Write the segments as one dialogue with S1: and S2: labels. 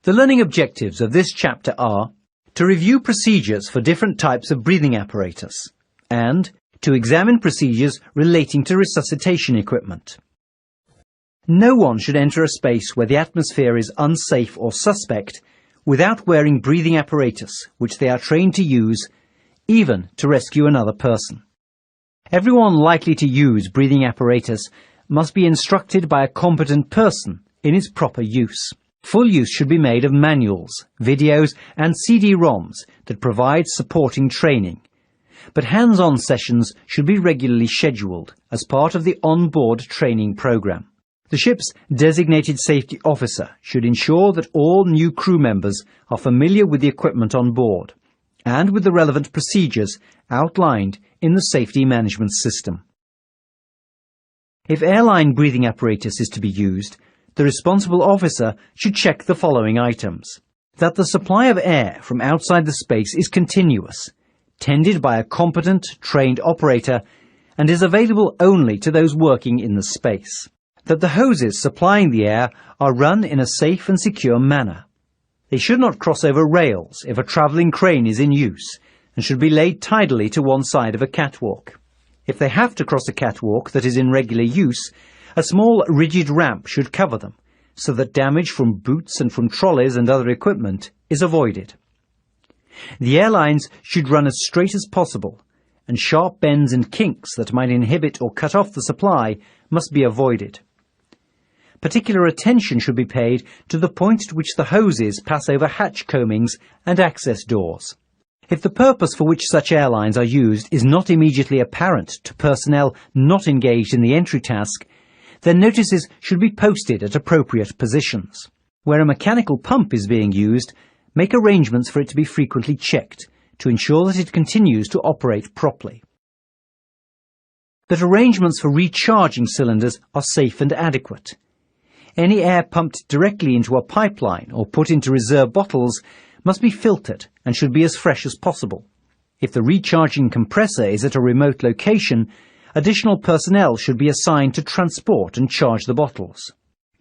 S1: The learning objectives of this chapter are to review procedures for different types of breathing apparatus and to examine procedures relating to resuscitation equipment. No one should enter a space where the atmosphere is unsafe or suspect without wearing breathing apparatus which they are trained to use, even to rescue another person. Everyone likely to use breathing apparatus must be instructed by a competent person in its proper use. Full use should be made of manuals, videos and CD-ROMs that provide supporting training, but hands-on sessions should be regularly scheduled as part of the on-board training program. The ship's designated safety officer should ensure that all new crew members are familiar with the equipment on board and with the relevant procedures outlined in the safety management system. If airline breathing apparatus is to be used, the responsible officer should check the following items: that the supply of air from outside the space is continuous, tended by a competent, trained operator, and is available only to those working in the space; that the hoses supplying the air are run in a safe and secure manner. They should not cross over rails if a travelling crane is in use, and should be laid tidally to one side of a catwalk. If they have to cross a catwalk that is in regular use, a small rigid ramp should cover them, so that damage from boots and from trolleys and other equipment is avoided. The airlines should run as straight as possible, and sharp bends and kinks that might inhibit or cut off the supply must be avoided. Particular attention should be paid to the point at which the hoses pass over hatch coamings and access doors. If the purpose for which such airlines are used is not immediately apparent to personnel not engaged in the entry task, then notices should be posted at appropriate positions. Where a mechanical pump is being used, make arrangements for it to be frequently checked to ensure that it continues to operate properly. That arrangements for recharging cylinders are safe and adequate. Any air pumped directly into a pipeline or put into reserve bottles must be filtered and should be as fresh as possible. If the recharging compressor is at a remote location, additional personnel should be assigned to transport and charge the bottles.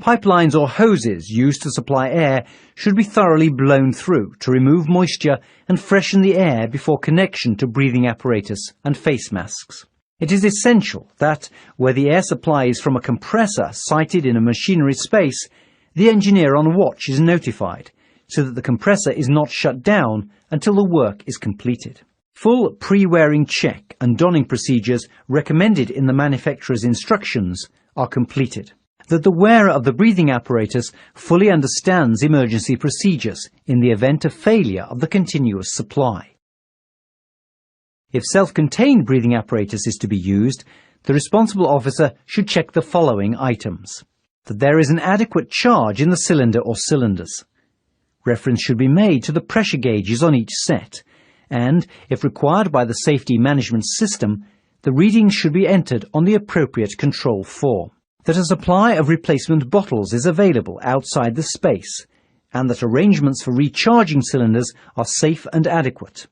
S1: Pipelines or hoses used to supply air should be thoroughly blown through to remove moisture and freshen the air before connection to breathing apparatus and face masks. It is essential that, where the air supply is from a compressor sited in a machinery space, the engineer on watch is notified, so that the compressor is not shut down until the work is completed. Full pre-wearing check and donning procedures recommended in the manufacturer's instructions are completed. That the wearer of the breathing apparatus fully understands emergency procedures in the event of failure of the continuous supply. If self-contained breathing apparatus is to be used, the responsible officer should check the following items: that there is an adequate charge in the cylinder or cylinders. Reference should be made to the pressure gauges on each set, and, if required by the safety management system, the readings should be entered on the appropriate control form. That a supply of replacement bottles is available outside the space, and that arrangements for recharging cylinders are safe and adequate.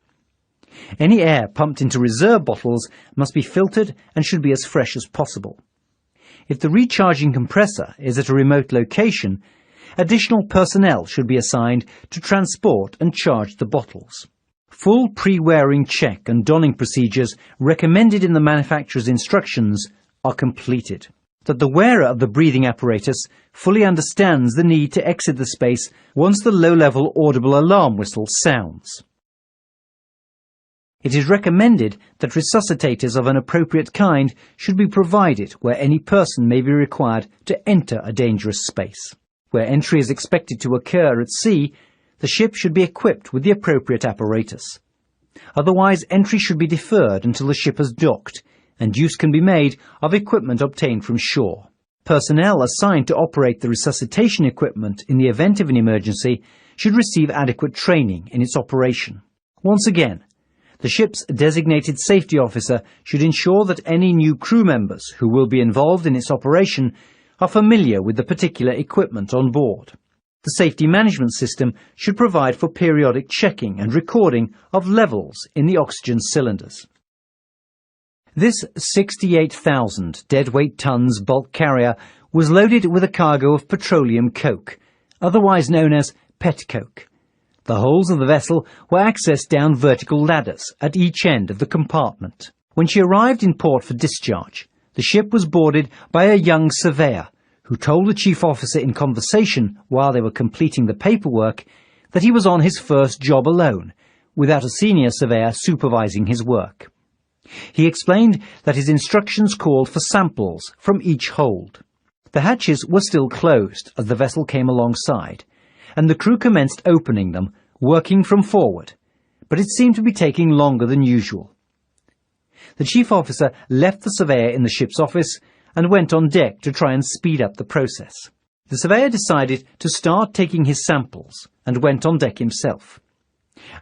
S1: Any air pumped into reserve bottles must be filtered and should be as fresh as possible. If the recharging compressor is at a remote location, additional personnel should be assigned to transport and charge the bottles. Full pre-wearing check and donning procedures recommended in the manufacturer's instructions are completed. That the wearer of the breathing apparatus fully understands the need to exit the space once the low-level audible alarm whistle sounds. It is recommended that resuscitators of an appropriate kind should be provided where any person may be required to enter a dangerous space. Where entry is expected to occur at sea, the ship should be equipped with the appropriate apparatus. Otherwise, entry should be deferred until the ship has docked, and use can be made of equipment obtained from shore. Personnel assigned to operate the resuscitation equipment in the event of an emergency should receive adequate training in its operation. Once again, the ship's designated safety officer should ensure that any new crew members who will be involved in its operation are familiar with the particular equipment on board. The safety management system should provide for periodic checking and recording of levels in the oxygen cylinders. This 68,000 deadweight tons bulk carrier was loaded with a cargo of petroleum coke, otherwise known as petcoke. The holes of the vessel were accessed down vertical ladders at each end of the compartment. When she arrived in port for discharge, the ship was boarded by a young surveyor who told the chief officer in conversation while they were completing the paperwork that he was on his first job alone, without a senior surveyor supervising his work. He explained that his instructions called for samples from each hold. The hatches were still closed as the vessel came alongside, and the crew commenced opening them, working from forward, but it seemed to be taking longer than usual. The chief officer left the surveyor in the ship's office and went on deck to try and speed up the process. The surveyor decided to start taking his samples and went on deck himself.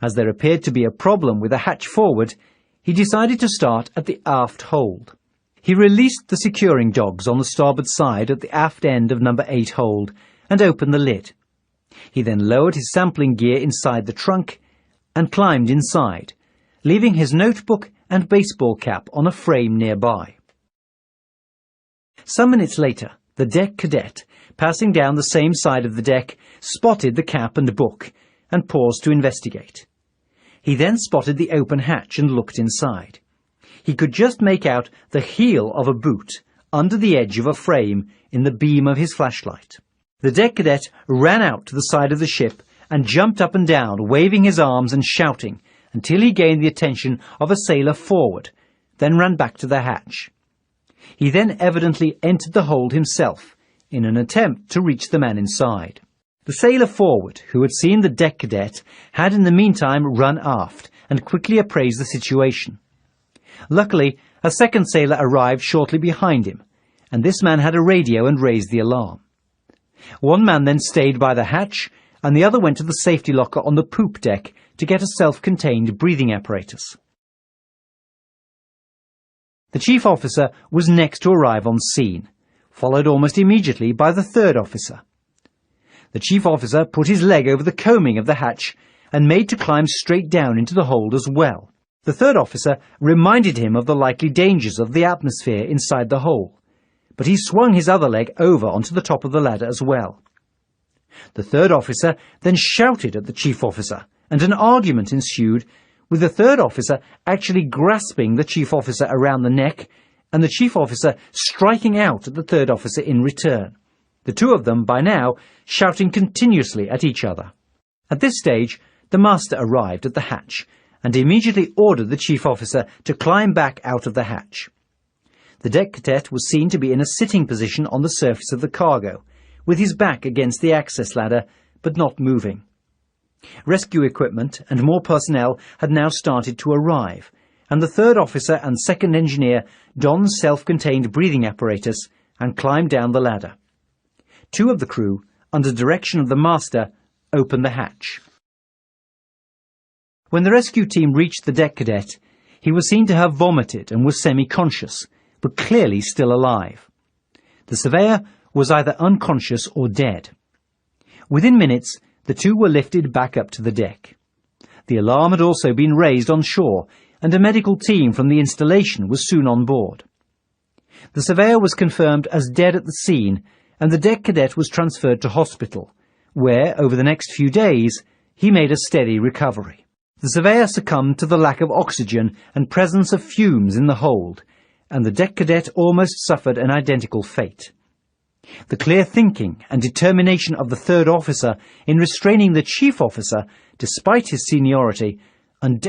S1: As there appeared to be a problem with the hatch forward, he decided to start at the aft hold. He released the securing dogs on the starboard side at the aft end of number 8 hold and opened the lid. He then lowered his sampling gear inside the trunk and climbed inside, leaving his notebook and baseball cap on a frame nearby. Some minutes later, the deck cadet, passing down the same side of the deck, spotted the cap and book and paused to investigate. He then spotted the open hatch and looked inside. He could just make out the heel of a boot under the edge of a frame in the beam of his flashlight. The deck cadet ran out to the side of the ship and jumped up and down, waving his arms and shouting, until he gained the attention of a sailor forward, then ran back to the hatch. He then evidently entered the hold himself, in an attempt to reach the man inside. The sailor forward, who had seen the deck cadet, had in the meantime run aft and quickly appraised the situation. Luckily, a second sailor arrived shortly behind him, and this man had a radio and raised the alarm. One man then stayed by the hatch, and the other went to the safety locker on the poop deck to get a self-contained breathing apparatus. The chief officer was next to arrive on scene, followed almost immediately by the third officer. The chief officer put his leg over the coaming of the hatch and made to climb straight down into the hold as well. The third officer reminded him of the likely dangers of the atmosphere inside the hole, but he swung his other leg over onto the top of the ladder as well. The third officer then shouted at the chief officer, and an argument ensued, with the third officer actually grasping the chief officer around the neck, and the chief officer striking out at the third officer in return, the two of them, by now, shouting continuously at each other. At this stage, the master arrived at the hatch, and immediately ordered the chief officer to climb back out of the hatch. The deck cadet was seen to be in a sitting position on the surface of the cargo, with his back against the access ladder, but not moving. Rescue equipment and more personnel had now started to arrive, and the third officer and second engineer donned self-contained breathing apparatus and climbed down the ladder. Two of the crew, under direction of the master, opened the hatch. When the rescue team reached the deck cadet, he was seen to have vomited and was semi-conscious, but clearly still alive. The surveyor was either unconscious or dead. Within minutes, the two were lifted back up to the deck. The alarm had also been raised on shore, and a medical team from the installation was soon on board. The surveyor was confirmed as dead at the scene, and the deck cadet was transferred to hospital, where, over the next few days, he made a steady recovery. The surveyor succumbed to the lack of oxygen and presence of fumes in the hold, and the deck cadet almost suffered an identical fate. The clear thinking and determination of the third officer in restraining the chief officer, despite his seniority, undoubtedly